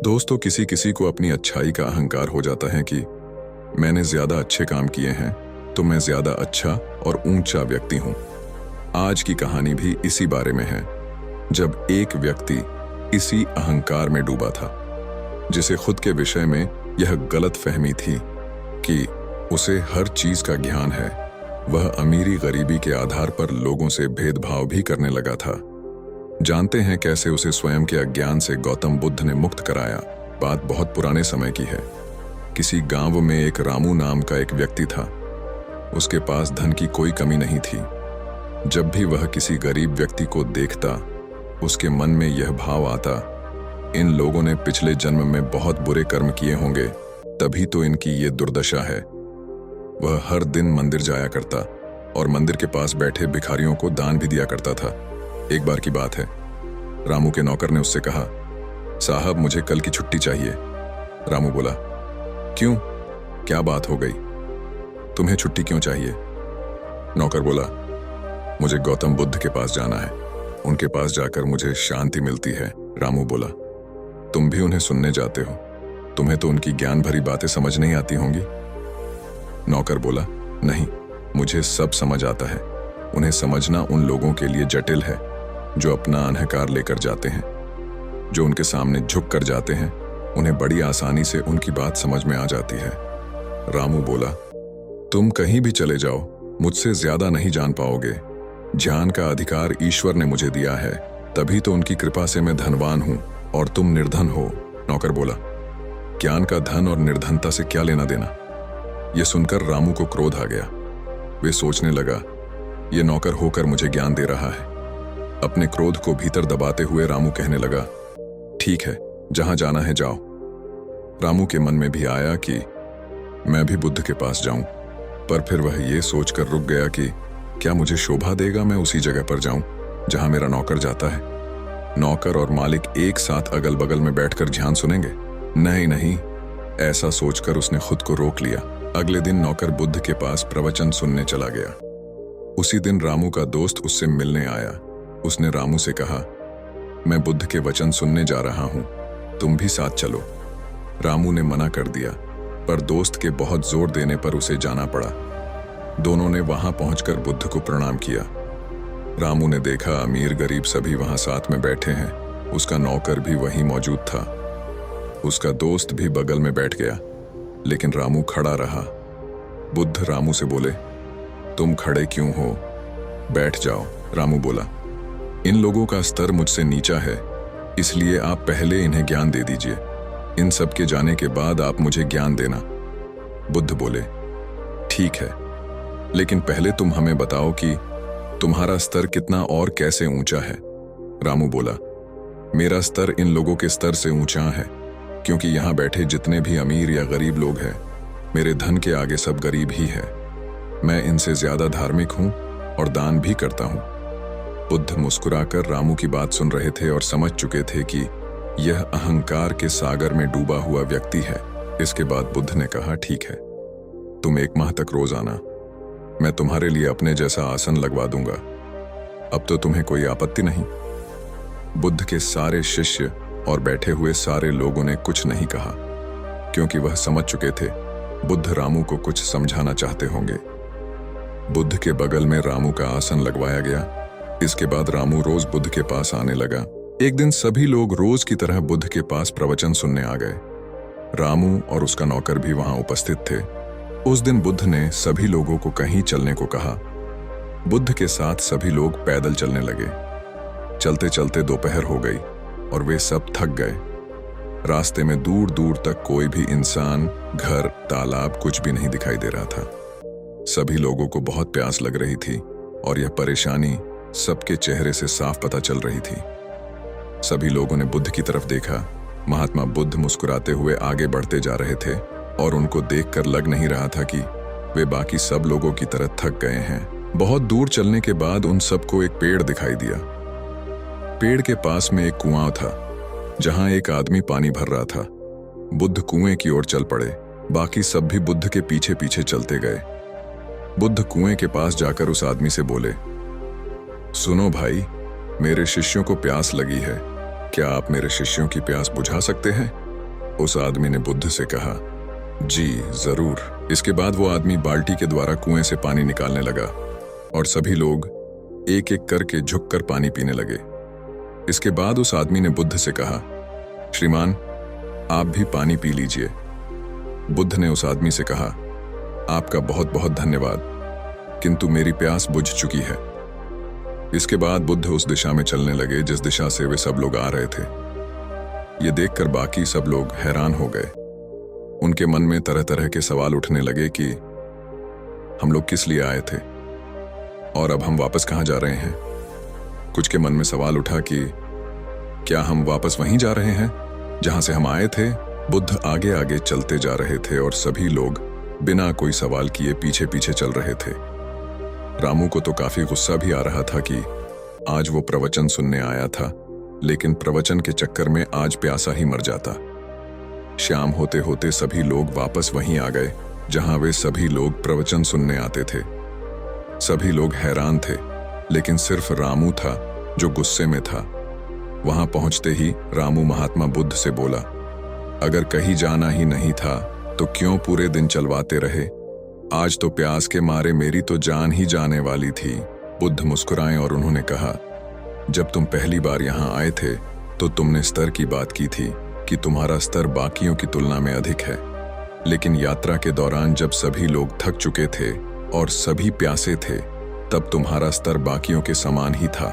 दोस्तों, किसी किसी को अपनी अच्छाई का अहंकार हो जाता है कि मैंने ज्यादा अच्छे काम किए हैं तो मैं ज्यादा अच्छा और ऊंचा व्यक्ति हूं। आज की कहानी भी इसी बारे में है, जब एक व्यक्ति इसी अहंकार में डूबा था, जिसे खुद के विषय में यह गलत फहमी थी कि उसे हर चीज का ज्ञान है। वह अमीरी गरीबी के आधार पर लोगों से भेदभाव भी करने लगा था। जानते हैं कैसे उसे स्वयं के अज्ञान से गौतम बुद्ध ने मुक्त कराया। बात बहुत पुराने समय की है। किसी गांव में एक रामू नाम का एक व्यक्ति था। उसके पास धन की कोई कमी नहीं थी। जब भी वह किसी गरीब व्यक्ति को देखता, उसके मन में यह भाव आता, इन लोगों ने पिछले जन्म में बहुत बुरे कर्म किए होंगे, तभी तो इनकी ये दुर्दशा है। वह हर दिन मंदिर जाया करता और मंदिर के पास बैठे भिखारियों को दान भी दिया करता था। एक बार की बात है, रामू के नौकर ने उससे कहा, साहब मुझे कल की छुट्टी चाहिए। रामू बोला, क्यों, क्या बात हो गई, तुम्हें छुट्टी क्यों चाहिए? नौकर बोला, मुझे गौतम बुद्ध के पास जाना है, उनके पास जाकर मुझे शांति मिलती है। रामू बोला, तुम भी उन्हें सुनने जाते हो, तुम्हें तो उनकी ज्ञान भरी बातें समझ नहीं आती होंगी। नौकर बोला, नहीं, मुझे सब समझ आता है। उन्हें समझना उन लोगों के लिए जटिल है जो अपना अहंकार लेकर जाते हैं, जो उनके सामने झुक कर जाते हैं। उन्हें बड़ी आसानी से उनकी बात समझ में आ जाती है। रामू बोला, तुम कहीं भी चले जाओ, मुझसे ज्यादा नहीं जान पाओगे। ज्ञान का अधिकार ईश्वर ने मुझे दिया है, तभी तो उनकी कृपा से मैं धनवान हूं और तुम निर्धन हो। नौकर बोला, ज्ञान का धन और निर्धनता से क्या लेना देना? यह सुनकर रामू को क्रोध आ गया। वे सोचने लगा, यह नौकर होकर मुझे ज्ञान दे रहा है। अपने क्रोध को भीतर दबाते हुए रामू कहने लगा, ठीक है, जहां जाना है जाओ। रामू के मन में भी आया कि मैं भी बुद्ध के पास जाऊं, पर फिर वह यह सोचकर रुक गया कि क्या मुझे शोभा देगा मैं उसी जगह पर जाऊं जहां मेरा नौकर जाता है? नौकर और मालिक एक साथ अगल बगल में बैठकर ध्यान सुनेंगे? नहीं नहीं, ऐसा सोचकर उसने खुद को रोक लिया। अगले दिन नौकर बुद्ध के पास प्रवचन सुनने चला गया। उसी दिन रामू का दोस्त उससे मिलने आया। उसने रामू से कहा, मैं बुद्ध के वचन सुनने जा रहा हूं, तुम भी साथ चलो। रामू ने मना कर दिया, पर दोस्त के बहुत जोर देने पर उसे जाना पड़ा। दोनों ने वहां पहुंचकर बुद्ध को प्रणाम किया। रामू ने देखा अमीर गरीब सभी वहां साथ में बैठे हैं। उसका नौकर भी वहीं मौजूद था। उसका दोस्त भी बगल में बैठ गया, लेकिन रामू खड़ा रहा। बुद्ध रामू से बोले, तुम खड़े क्यों हो? बैठ जाओ। रामू बोला, इन लोगों का स्तर मुझसे नीचा है, इसलिए आप पहले इन्हें ज्ञान दे दीजिए। इन सब के जाने के बाद आप मुझे ज्ञान देना। बुद्ध बोले, ठीक है, लेकिन पहले तुम हमें बताओ कि तुम्हारा स्तर कितना और कैसे ऊंचा है। रामू बोला, मेरा स्तर इन लोगों के स्तर से ऊंचा है, क्योंकि यहां बैठे जितने भी अमीर या गरीब लोग हैं, मेरे धन के आगे सब गरीब ही है। मैं इनसे ज्यादा धार्मिक हूं और दान भी करता हूं। बुद्ध मुस्कुराकर रामू की बात सुन रहे थे और समझ चुके थे कि यह अहंकार के सागर में डूबा हुआ व्यक्ति है। इसके बाद बुद्ध ने कहा, ठीक है, तुम 1 माह तक रोज आना, मैं तुम्हारे लिए अपने जैसा आसन लगवा दूंगा। अब तो तुम्हें कोई आपत्ति नहीं? बुद्ध के सारे शिष्य और बैठे हुए सारे लोगों ने कुछ नहीं कहा, क्योंकि वह समझ चुके थे बुद्ध रामू को कुछ समझाना चाहते होंगे। बुद्ध के बगल में रामू का आसन लगवाया गया। इसके बाद रामू रोज बुद्ध के पास आने लगा। एक दिन सभी लोग रोज की तरह बुद्ध के पास प्रवचन सुनने आ गए। रामू और उसका नौकर भी वहां उपस्थित थे। उस दिन बुद्ध ने सभी लोगों को कहीं चलने को कहा। बुद्ध के साथ सभी लोग पैदल चलने लगे। चलते चलते दोपहर हो गई और वे सब थक गए। रास्ते में दूर दूर तक कोई भी इंसान, घर, तालाब कुछ भी नहीं दिखाई दे रहा था। सभी लोगों को बहुत प्यास लग रही थी और यह परेशानी सबके चेहरे से साफ पता चल रही थी। सभी लोगों ने बुद्ध की तरफ देखा। महात्मा बुद्ध मुस्कुराते हुए आगे बढ़ते जा रहे थे और उनको देखकर लग नहीं रहा था कि वे बाकी सब लोगों की तरह थक गए हैं। बहुत दूर चलने के बाद उन सबको एक पेड़ दिखाई दिया। पेड़ के पास में एक कुआं था, जहां एक आदमी पानी भर रहा था। बुद्ध कुएं की ओर चल पड़े। बाकी सब भी बुद्ध के पीछे पीछे चलते गए। बुद्ध कुएं के पास जाकर उस आदमी से बोले, सुनो भाई, मेरे शिष्यों को प्यास लगी है, क्या आप मेरे शिष्यों की प्यास बुझा सकते हैं? उस आदमी ने बुद्ध से कहा, जी जरूर। इसके बाद वो आदमी बाल्टी के द्वारा कुएं से पानी निकालने लगा और सभी लोग एक एक करके झुककर पानी पीने लगे। इसके बाद उस आदमी ने बुद्ध से कहा, श्रीमान, आप भी पानी पी लीजिए। बुद्ध ने उस आदमी से कहा, आपका बहुत बहुत धन्यवाद, किंतु मेरी प्यास बुझ चुकी है। इसके बाद बुद्ध उस दिशा में चलने लगे जिस दिशा से वे सब लोग आ रहे थे। ये देखकर बाकी सब लोग हैरान हो गए। उनके मन में तरह तरह के सवाल उठने लगे कि हम लोग किस लिए आए थे और अब हम वापस कहाँ जा रहे हैं। कुछ के मन में सवाल उठा कि क्या हम वापस वहीं जा रहे हैं जहां से हम आए थे। बुद्ध आगे आगे चलते जा रहे थे और सभी लोग बिना कोई सवाल किए पीछे पीछे चल रहे थे। रामू को तो काफी गुस्सा भी आ रहा था कि आज वो प्रवचन सुनने आया था, लेकिन प्रवचन के चक्कर में आज प्यासा ही मर जाता। शाम होते होते सभी लोग वापस वहीं आ गए जहां वे सभी लोग प्रवचन सुनने आते थे। सभी लोग हैरान थे, लेकिन सिर्फ रामू था जो गुस्से में था। वहां पहुंचते ही रामू महात्मा बुद्ध से बोला, अगर कहीं जाना ही नहीं था तो क्यों पूरे दिन चलवाते रहे। आज तो प्यास के मारे मेरी तो जान ही जाने वाली थी। बुद्ध मुस्कुराए और उन्होंने कहा, जब तुम पहली बार यहाँ आए थे तो तुमने स्तर की बात की थी कि तुम्हारा स्तर बाकियों की तुलना में अधिक है, लेकिन यात्रा के दौरान जब सभी लोग थक चुके थे और सभी प्यासे थे तब तुम्हारा स्तर बाकियों के समान ही था।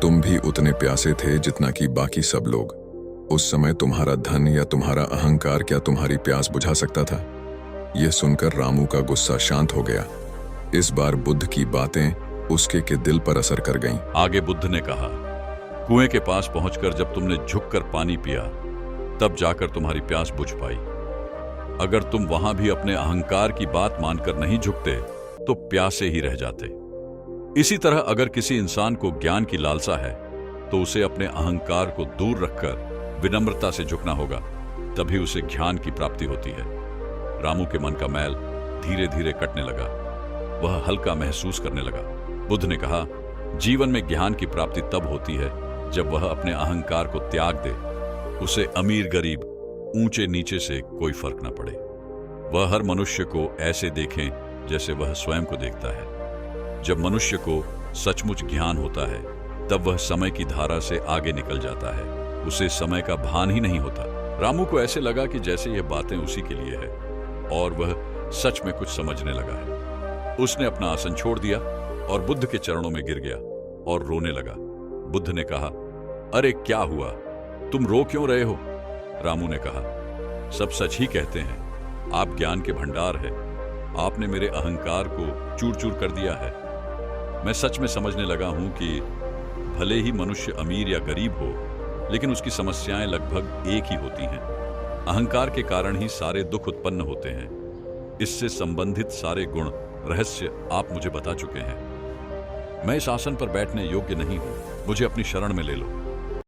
तुम भी उतने प्यासे थे जितना कि बाकी सब लोग। उस समय तुम्हारा धन या तुम्हारा अहंकार क्या तुम्हारी प्यास बुझा सकता था। यह सुनकर रामू का गुस्सा शांत हो गया। इस बार बुद्ध की बातें उसके के दिल पर असर कर गईं। आगे बुद्ध ने कहा, कुएं के पास पहुंचकर जब तुमने झुककर पानी पिया तब जाकर तुम्हारी प्यास बुझ पाई। अगर तुम वहां भी अपने अहंकार की बात मानकर नहीं झुकते तो प्यासे ही रह जाते। इसी तरह अगर किसी इंसान को ज्ञान की लालसा है तो उसे अपने अहंकार को दूर रखकर विनम्रता से झुकना होगा, तभी उसे ज्ञान की प्राप्ति होती है। रामू के मन का मैल धीरे धीरे कटने लगा। वह हल्का महसूस करने लगा। बुद्ध ने कहा, जीवन में ज्ञान की प्राप्ति तब होती है जब वह अपने अहंकार को त्याग दे। उसे अमीर गरीब, ऊंचे नीचे से कोई फर्क न पड़े। वह हर मनुष्य को ऐसे देखें जैसे वह स्वयं को देखता है। जब मनुष्य को सचमुच ज्ञान होता है तब वह समय की धारा से आगे निकल जाता है। उसे समय का भान ही नहीं होता। रामू को ऐसे लगा कि जैसे यह बातें उसी के लिए है और वह सच में कुछ समझने लगा है। उसने अपना आसन छोड़ दिया और बुद्ध के चरणों में गिर गया और रोने लगा। बुद्ध ने कहा, अरे क्या हुआ, तुम रो क्यों रहे हो। रामू ने कहा, सब सच ही कहते हैं, आप ज्ञान के भंडार हैं। आपने मेरे अहंकार को चूर चूर कर दिया है। मैं सच में समझने लगा हूं कि भले ही मनुष्य अमीर या गरीब हो, लेकिन उसकी समस्याएं लगभग एक ही होती हैं। अहंकार के कारण ही सारे दुख उत्पन्न होते हैं। इससे संबंधित सारे गुण रहस्य आप मुझे बता चुके हैं। मैं इस आसन पर बैठने योग्य नहीं हूं, मुझे अपनी शरण में ले लो।